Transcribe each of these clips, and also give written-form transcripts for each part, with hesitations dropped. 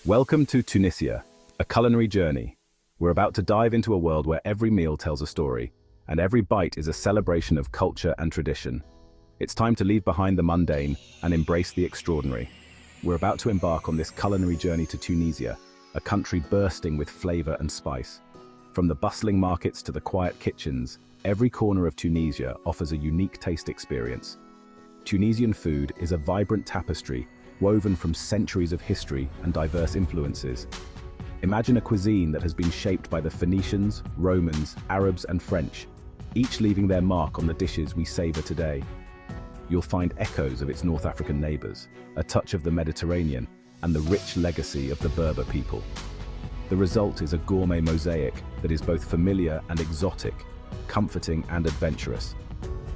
Welcome to Tunisia, a culinary journey. We're about to dive into a world where every meal tells a story, and every bite is a celebration of culture and tradition. It's time to leave behind the mundane and embrace the extraordinary. We're about to embark on this culinary journey to Tunisia, a country bursting with flavor and spice. From the bustling markets to the quiet kitchens, every corner of Tunisia offers a unique taste experience. Tunisian food is a vibrant tapestry woven from centuries of history and diverse influences. Imagine a cuisine that has been shaped by the Phoenicians, Romans, Arabs, and French, each leaving their mark on the dishes we savor today. You'll find echoes of its North African neighbors, a touch of the Mediterranean, and the rich legacy of the Berber people. The result is a gourmet mosaic that is both familiar and exotic, comforting and adventurous.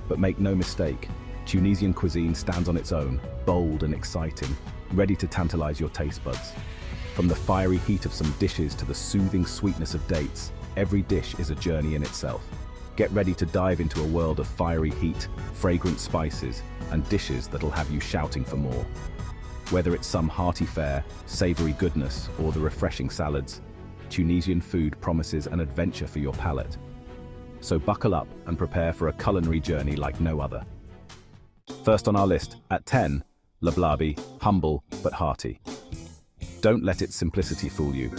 But make no mistake, Tunisian cuisine stands on its own, bold and exciting, ready to tantalize your taste buds. From the fiery heat of some dishes to the soothing sweetness of dates, every dish is a journey in itself. Get ready to dive into a world of fiery heat, fragrant spices, and dishes that'll have you shouting for more. Whether it's some hearty fare, savory goodness, or the refreshing salads, Tunisian food promises an adventure for your palate. So buckle up and prepare for a culinary journey like no other. First on our list, at 10, Lablabi, humble but hearty. Don't let its simplicity fool you.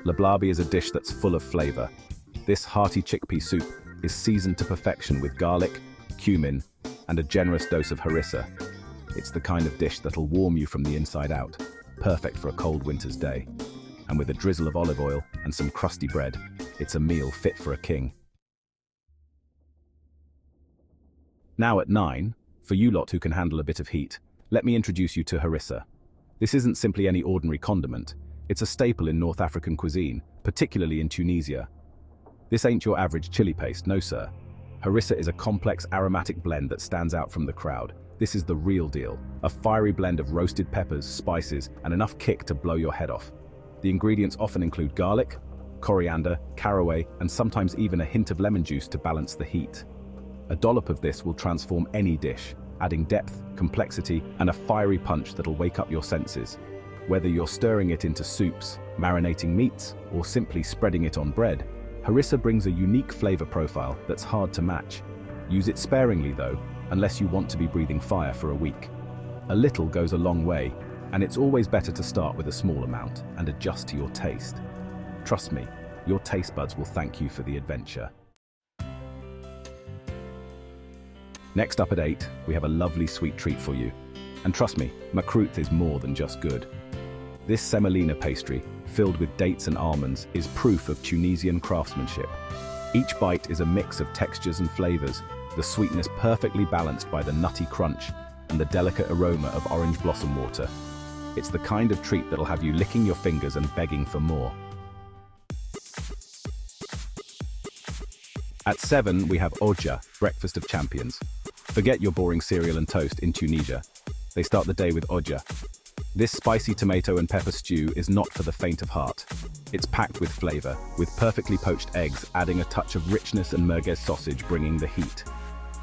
Lablabi is a dish that's full of flavor. This hearty chickpea soup is seasoned to perfection with garlic, cumin, and a generous dose of harissa. It's the kind of dish that'll warm you from the inside out, perfect for a cold winter's day. And with a drizzle of olive oil and some crusty bread, it's a meal fit for a king. Now at 9, for you lot who can handle a bit of heat, let me introduce you to harissa. This isn't simply any ordinary condiment. It's a staple in North African cuisine, particularly in Tunisia. This ain't your average chili paste, no sir. Harissa is a complex aromatic blend that stands out from the crowd. This is the real deal, a fiery blend of roasted peppers, spices, and enough kick to blow your head off. The ingredients often include garlic, coriander, caraway, and sometimes even a hint of lemon juice to balance the heat. A dollop of this will transform any dish, adding depth, complexity, and a fiery punch that'll wake up your senses. Whether you're stirring it into soups, marinating meats, or simply spreading it on bread, harissa brings a unique flavor profile that's hard to match. Use it sparingly though, unless you want to be breathing fire for a week. A little goes a long way, and it's always better to start with a small amount and adjust to your taste. Trust me, your taste buds will thank you for the adventure. Next up at 8, we have a lovely sweet treat for you. And trust me, Makroudth is more than just good. This semolina pastry, filled with dates and almonds, is proof of Tunisian craftsmanship. Each bite is a mix of textures and flavors, the sweetness perfectly balanced by the nutty crunch and the delicate aroma of orange blossom water. It's the kind of treat that'll have you licking your fingers and begging for more. At 7, we have Ojja, breakfast of champions. Forget your boring cereal and toast in Tunisia. They start the day with Ojja. This spicy tomato and pepper stew is not for the faint of heart. It's packed with flavor, with perfectly poached eggs adding a touch of richness and merguez sausage bringing the heat.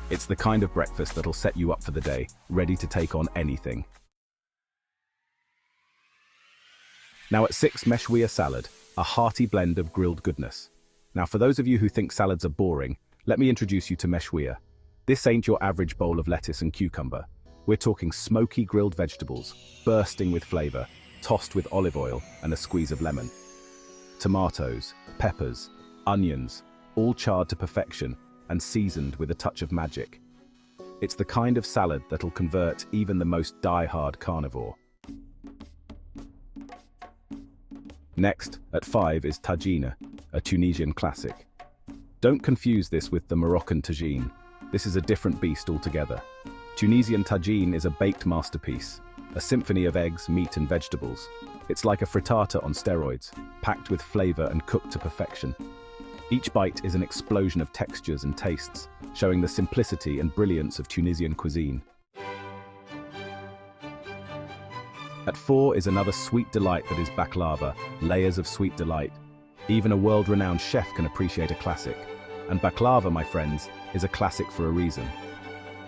It's the kind of breakfast that'll set you up for the day, ready to take on anything. Now at 6, Mechouia salad, a hearty blend of grilled goodness. Now for those of you who think salads are boring, let me introduce you to Mechouia. This ain't your average bowl of lettuce and cucumber. We're talking smoky grilled vegetables, bursting with flavor, tossed with olive oil and a squeeze of lemon. Tomatoes, peppers, onions, all charred to perfection and seasoned with a touch of magic. It's the kind of salad that'll convert even the most die-hard carnivore. Next, at 5, is Tajina, a Tunisian classic. Don't confuse this with the Moroccan tagine. This is a different beast altogether. Tunisian tagine is a baked masterpiece, a symphony of eggs, meat and vegetables. It's like a frittata on steroids, packed with flavor and cooked to perfection. Each bite is an explosion of textures and tastes, showing the simplicity and brilliance of Tunisian cuisine. At 4 is another sweet delight that is baklava, layers of sweet delight. Even a world-renowned chef can appreciate a classic. And baklava, my friends, is a classic for a reason.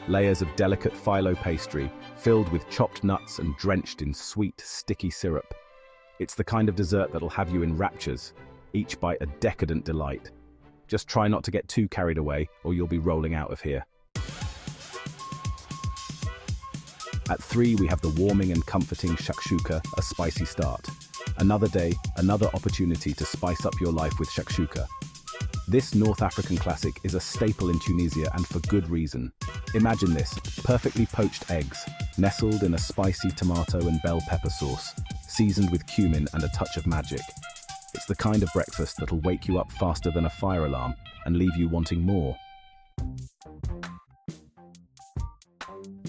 Layers of delicate phyllo pastry, filled with chopped nuts and drenched in sweet, sticky syrup. It's the kind of dessert that'll have you in raptures, each bite a decadent delight. Just try not to get too carried away, or you'll be rolling out of here. At 3, we have the warming and comforting shakshuka, a spicy start. Another day, another opportunity to spice up your life with shakshuka. This North African classic is a staple in Tunisia, and for good reason. Imagine this, perfectly poached eggs, nestled in a spicy tomato and bell pepper sauce, seasoned with cumin and a touch of magic. It's the kind of breakfast that'll wake you up faster than a fire alarm and leave you wanting more.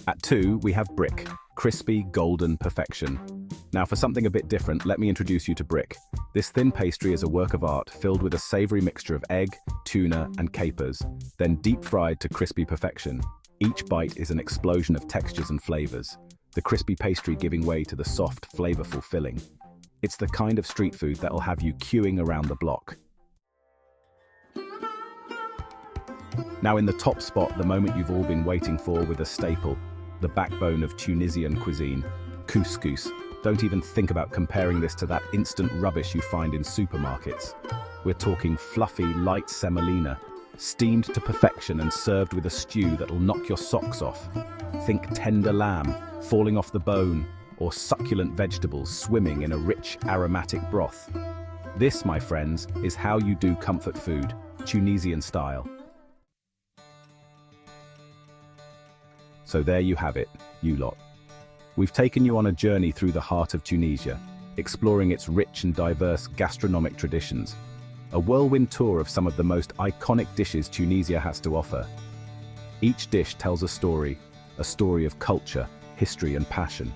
At 2, we have Brik, crispy, golden perfection. Now for something a bit different, let me introduce you to Brik. This thin pastry is a work of art filled with a savoury mixture of egg, tuna and capers, then deep fried to crispy perfection. Each bite is an explosion of textures and flavours, the crispy pastry giving way to the soft, flavourful filling. It's the kind of street food that'll have you queuing around the block. Now in the top spot, the moment you've all been waiting for with a staple, the backbone of Tunisian cuisine, couscous. Don't even think about comparing this to that instant rubbish you find in supermarkets. We're talking fluffy, light semolina, steamed to perfection and served with a stew that'll knock your socks off. Think tender lamb falling off the bone, or succulent vegetables swimming in a rich, aromatic broth. This, my friends, is how you do comfort food, Tunisian style. So there you have it, you lot. We've taken you on a journey through the heart of Tunisia, exploring its rich and diverse gastronomic traditions. A whirlwind tour of some of the most iconic dishes Tunisia has to offer. Each dish tells a story of culture, history and passion.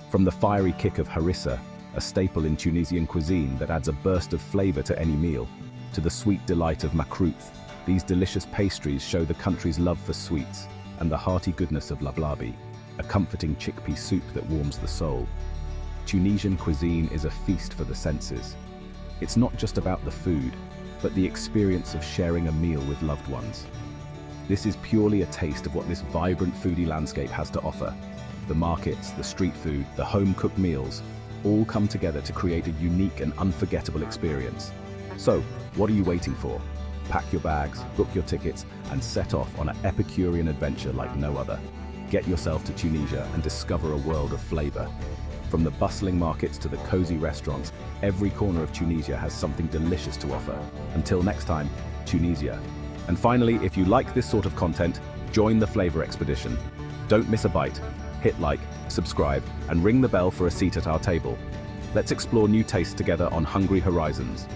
From the fiery kick of Harissa, a staple in Tunisian cuisine that adds a burst of flavor to any meal, to the sweet delight of Makroudth, these delicious pastries show the country's love for sweets, and the hearty goodness of Lablabi, a comforting chickpea soup that warms the soul. Tunisian cuisine is a feast for the senses. It's not just about the food, but the experience of sharing a meal with loved ones. This is purely a taste of what this vibrant foodie landscape has to offer. The markets, the street food, the home-cooked meals, all come together to create a unique and unforgettable experience. So, what are you waiting for? Pack your bags, book your tickets, and set off on an Epicurean adventure like no other. Get yourself to Tunisia and discover a world of flavor. From the bustling markets to the cozy restaurants, every corner of Tunisia has something delicious to offer. Until next time, Tunisia. And finally, if you like this sort of content, join the flavor expedition. Don't miss a bite. Hit like, subscribe, and ring the bell for a seat at our table. Let's explore new tastes together on Hungry Horizons.